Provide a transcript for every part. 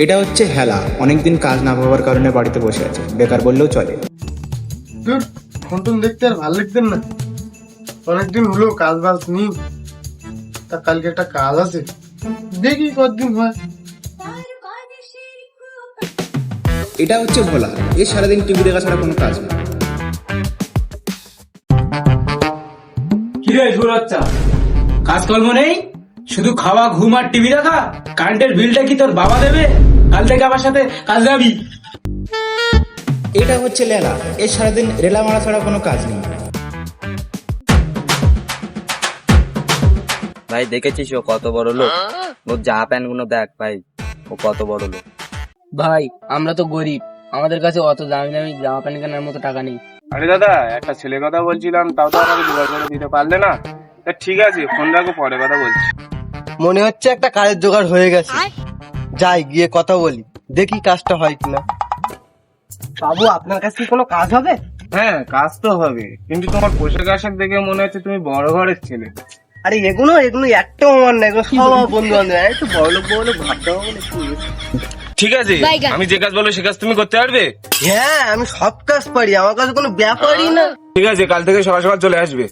এটা হচ্ছে হেলা, অনেকদিন কাজ না পাওয়ার কারণে বাড়িতে বসে আছে, বেকার বললেও চলে। ধুর, ফোন টোন দেখতে আর ভালো লাগতেন না। অনেকদিন হলো কাজ বাজ নেই। তা কালকে একটা কাজ আছে, দেখি কতদিন হয়। এটা হচ্ছে ভোলা, এ সারাদিন টিভি দেখা ছাড়া কোনো কাজ নেই। কিরে ঝুর বাচ্চা, কাজকর্ম নেই, শুধু খাওয়া ঘুম আর টিভি দেখা? কারেন্টের বিলটা কি তোর বাবা দেবে? কাল থেকে আমার সাথে কাজ যাবি। এটা হচ্ছে লেলা, এ সারাদিন রেলা মারা ছাড়া কোনো কাজ নেই। ভাই দেখেছিস ও কত বড় লোক? ওর জামা প্যান্ট গুলো দেখ ভাই, ও কত বড় লোক। ভাই আমরা তো গরিব, আমাদের কাছে অত দামি দামি জামা প্যান্ট কেনার মতো টাকা নেই। আরে দাদা, একটা ছেলে কথা বলছিলাম, তাও তো আমাকে জোগাড় করে দিতে পারলে না। তা ঠিক আছে, ফোন রাখো, পরে কথা বলছি। মনে হচ্ছে একটা কাজের জোগাড় হয়ে গেছে, যাই গিয়ে কথা বলি, দেখি কাজটা হয় কিনা। বাবু, আপনার কাছে কি কোনো কাজ হবে? হ্যাঁ, কাজ তো হবে, কিন্তু তোমার পোশাক আশাক দেখে মনে হচ্ছে তুমি বড় ঘরের ছেলে। আরে এগুলো একটাও আমার না, এগুলো সব আমার বন্ধু বান্ধব। একটু বড় লোক ভাবতে হবে বলে একটু। ঠিক আছে, আমি যে কাজ বলবো সে কাজ তুমি করতে পারবে? হ্যাঁ, আমি সব কাজ পারি, আমার কাছে কোনো ব্যাপারই না। ঠিক আছে, কাল থেকে সকাল সকাল চলে আসবে।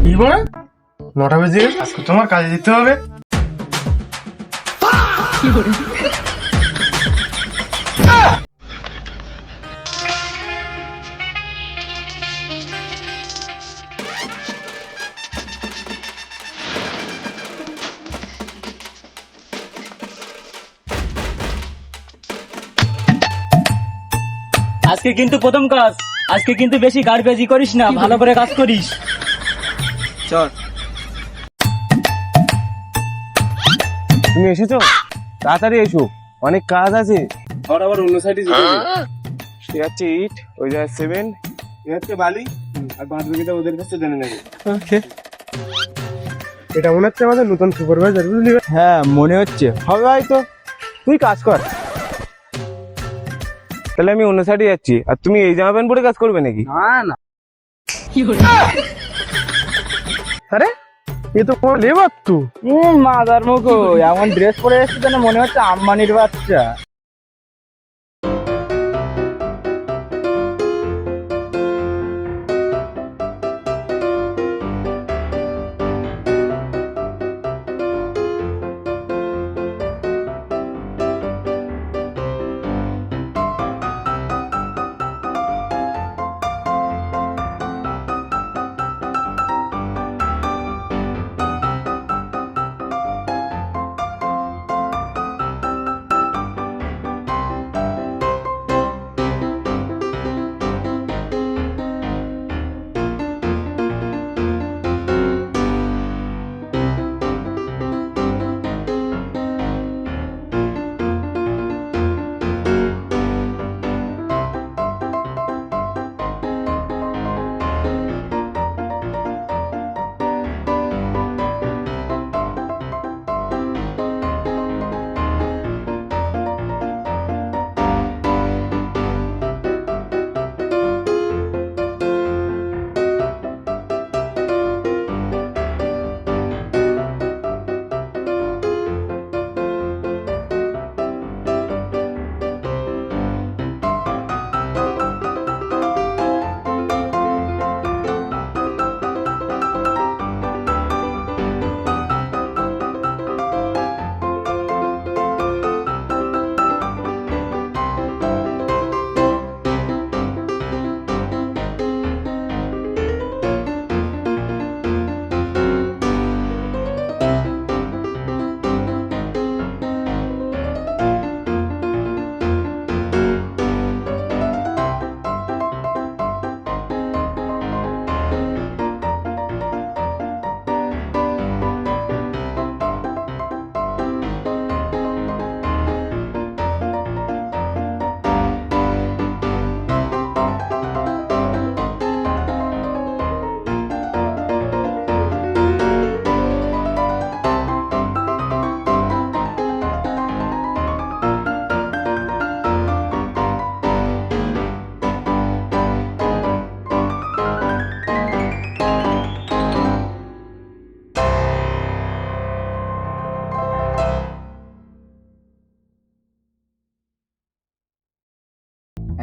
কি বলে 9টা বেজে গেছে, আজকে তোমার কাজে দিতে হবে। আজকে কিন্তু প্রথম কাজ, আজকে কিন্তু বেশি গাড়বেজি করিস না, ভালো করে কাজ করিস। চল। তুমি এসেছো? তাড়াতাড়ি এসো, অনেক কাজ আছে। আর আবার অন্য সাইডে যেতে হবে। সে হচ্ছে ইট, ওই জায়গায় সিমেন্ট, এ হচ্ছে বালি, আর বাদ বাকিটা ওদের কাছে জেনে নেবে। এটা মনে হচ্ছে আমাদের নতুন সুপারভাইজার, বুঝলি? হ্যাঁ মনে হচ্ছে হবে হয়তো। তুই কাজ কর। তাহলে আমি অন্য সাইডে যাচ্ছি, আর তুমি এই জামা প্যান্ট পরে কাজ করবে নাকি? না না, আরে এ তো কোনো লেবার তো। মাদার মুখো এমন ড্রেস পরে এসেছে যেন মনে হচ্ছে আম্বানির বাচ্চা।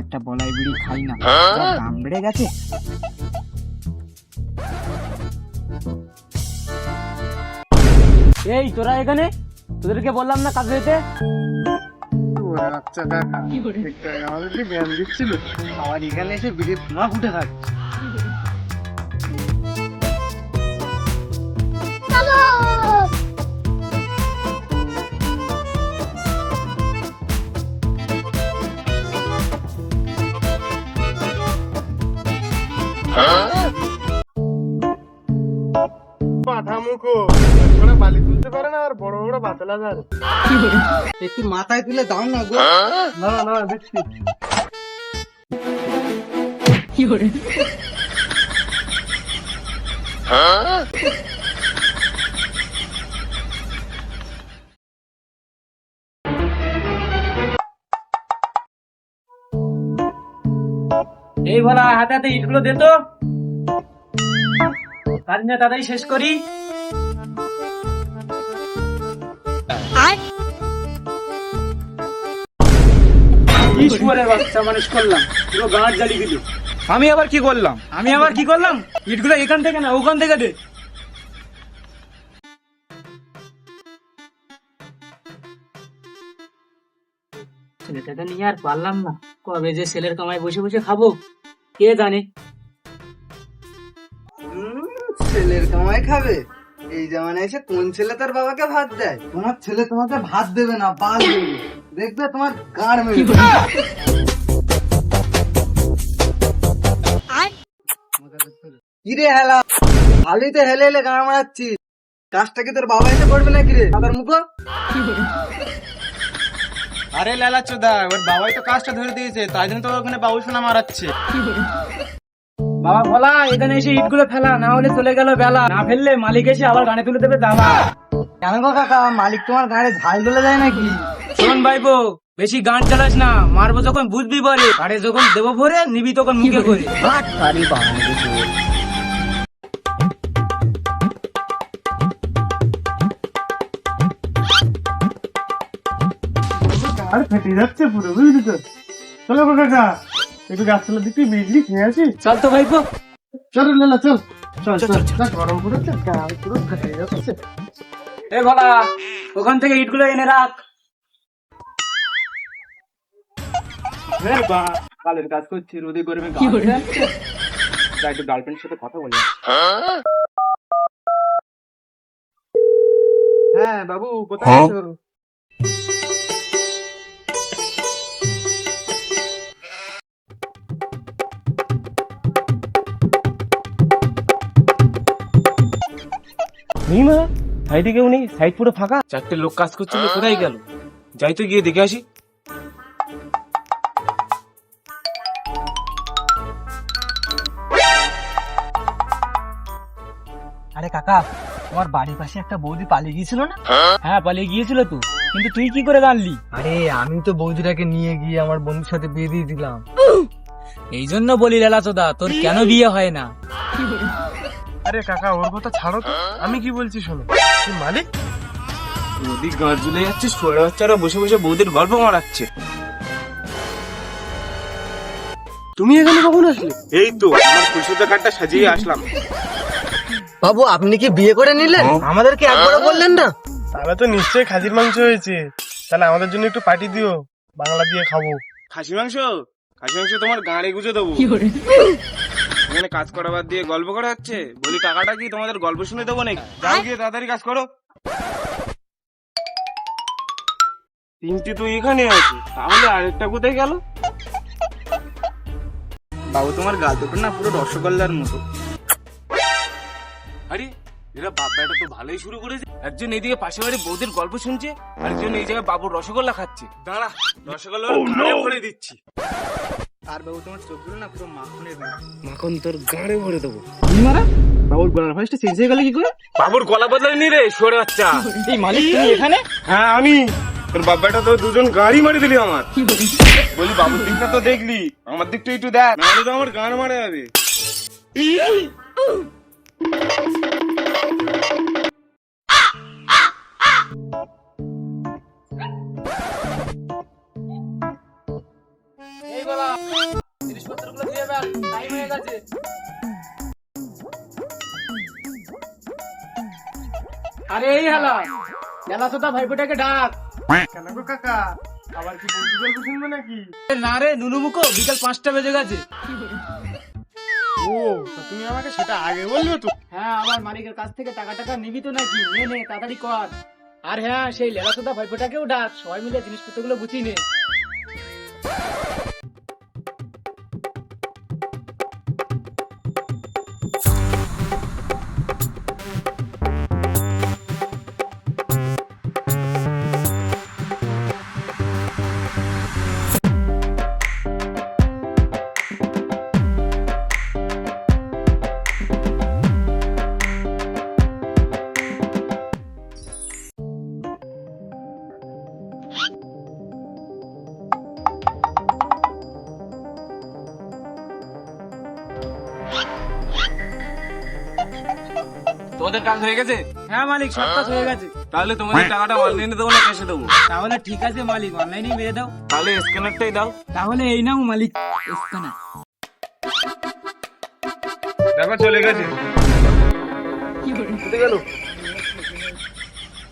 একটা বলাই বিড়ি খাই না, যা দাম বেড়ে গেছে। এই তোরা এখানে, তোদেরকে বললাম না কাজ হয়েছে। ওরে আচ্ছা কাকা, একটা আমাদের কি ব্যায়াম দিচ্ছিল, আমার এখানে এসে বিড়ি ধোঁয়া ফুটে থাকে। পাঠা মুখো ওরা বালি তুলতে পারে না, আর বড় বড় বাতলা যায়। একটু মাথায় তুলে দাও না গো। না না দিচ্ছি। এই বলা হাতে হাতে ইটগুলো দে তো, কাজটা তাড়াতাড়ি শেষ করি। কি শুয়ারের বাচ্চা মানুষ করলাম, পুরো গাঁট জ্বালিয়ে দিল। আমি আবার কি করলাম? আমি আবার কি করলাম? ইটগুলো এখান থেকে না ওখান থেকে দে। ছেলেটাকে নিয়ে আর পারলাম না, কবে যে ছেলের কামাই বসে বসে খাবো কে জানে। ছেলের কামাই খাবে? এই জামানায় এসে কোন ছেলে তার বাবাকে ভাত দেয়? তোমার ছেলে তোমাকে ভাত দেবে না, বাল দেবে, দেখবে তোমার গাড় মেরে দেবে। কিরে হেলা, ভালোই তো হেলে হেলে গাড় মারাচ্ছিস, কাজটা কি তোর বাবা এসে করবে নাকি রে বাবার মুখো? আরে লালা চোদা, ওর বাবাই তো কাজটা ধরে দিয়েছে, তাই জন্য তো ওখানে বাবু সোনা মারাচ্ছে। বাবা বলা এখানে এসে ইটগুলো ফেলা, না হলে চলে গেল বেলা, না ফেললে মালিক এসে আবার গানে তুলে দেবে দাবা। কেন গো কাকা, মালিক তোমার গাড়ি ঝাল তুলে যায় নাকি? শোন ভাইবো, বেশি গান চালাস না, মারবো যখন বুঝবি পরে, আরে যখন দেবো ভরে নিবি তখন মুখে করে। আর ফেটে যাচ্ছে পুরো, বুঝলি তো। চলো গো কাকা, একটু গাছতলা দিকে বিজলি খেয়ে আসি। চল তো ভাইপো। চল লেলা চল চল চল, যা গরম পড়েছে, গাল পুরো ফেটে যাচ্ছে। এ বলা, ওখান থেকে ইটগুলো এনে রাখ। কালের কাজ করছি, রোদে গরমে একটু গার্লফ্রেন্ডের সাথে কথা বলি। হ্যাঁ বাবু, কোথায় আছো? সাইডে কেউ নেই, সাইড পুরো ফাঁকা। চারটে লোক কাজ করছিল, কোথায় গেল? যাই তো গিয়ে দেখে আসি। আরে কাকা, তোমার বাড়ির পাশে একটা বৌদি পালিয়ে গিয়েছিল না? হ্যাঁ পালিয়ে গিয়েছিল তো, কিন্তু তুই কি করে জানলি? আরে আমি তো বৌদিটাকে নিয়ে গিয়ে আমার বন্ধুর সাথে বিয়ে দিয়ে দিলাম। এই জন্য বলি লেলা চোদা, তোর কেন বিয়ে হয় না? আরে কাকা, ওর কথা ছাড়ো তো, আমি কি বলছি শোনো। তুই মালিক, নদী গাঁ ঝুলে যাচ্ছে, শোয়ার বাচ্চারা বসে বসে বৌদির গল্প মারাচ্ছে। তুমি এখানে কখন আসলে? এই তো আমার পরিশোধের কার্ডটা সাজিয়ে আসলাম। বাবু, আপনি কি বিয়ে করে নিলেন? আমাদেরকে একবারও বললেন না। তাহলে তো নিশ্চয়ই খাসির মাংস হয়েছে, তাহলে আমাদের জন্য একটু পার্টি দিও, বাংলা দিয়ে খাবো। খাসি মাংস? খাসি মাংস তোমার গাঁড়ে গুজে দেবো। এখানে কাজ করা বাদ দিয়ে গল্প করা হচ্ছে, বলি টাকাটা কি তোমাদের গল্প শুনে দেবো নাকি? যাও গিয়ে তাড়াতাড়ি কাজ করো। তিনটি তো এখানে আছে, তাহলে আরেকটা কোথায় গেল? বাবু তোমার গাল দুটো না পুরো রসগোল্লার মতো। আরে এরা বাপ্পাটা তো ভালোই শুরু করেছে। একজন এইদিকে পাশে বাড়ি বৌদির গল্প শুনছে, আরেকজন এই জায়গায় বাবুর রসগোল্লা খাচ্ছে। দাঁড়া, রসগোল্লা ভরে দিচ্ছি। আর বাবু, তোমার চোখগুলো না পুরো মাখনের মাখন তোর গাড়ে ভরে দেবো। বাবুর গলার ভয়েসটা চেঞ্জ হয়ে গেল কি করে? বাবুর গলা বদলাই নি রে, সরে বাচ্চা। এই মালিক, তুমি এখানে? হ্যাঁ আমি। তোর বাপ্পাটা তো দুজন গাড়ি মারি দিলি আমার। বলি বাবুর দিকটা তো দেখলি, আমার দিকটা একটু দেখ, নাহলে তো আমার গান মারা যাবে। এই বলা, টাইম হয়ে গেছে। আরে এই হালা গেলা তো তা ভাইপোটাকে ডাক। কেন গো কাকা, আবার কি বলতে গল্প শুনবে নাকি? না রে নুনু মুখো, বিকাল 5টা বেজে গেছে। ও, তা তুমি আমাকে সেটা আগে বলবে তো। হ্যাঁ, আবার মালিকের কাছ থেকে টাকা টাকা নিবি তো নাকি? নে নে তাড়াতাড়ি কর। আর হ্যাঁ, সেই লেলাচোদা ভাইপোটাকেও ডাক, সবাই মিলে জিনিসপত্রগুলো গুছিয়ে নে। তোমাদের কাজ হয়ে গেছে? হ্যাঁ মালিক, সব কাজ হয়ে গেছে। তাহলে তোমাদের টাকাটা অনলাইনে দেবো না ক্যাশে দেবো? তাহলে ঠিক আছে মালিক, অনলাইনেই মেরে দাও। তাহলে স্ক্যানারটাই দাও। তাহলে এই নাও মালিক স্ক্যানার। দেখো চলে গেছে।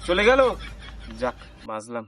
চলে গেল? যাক, বাঁচলাম।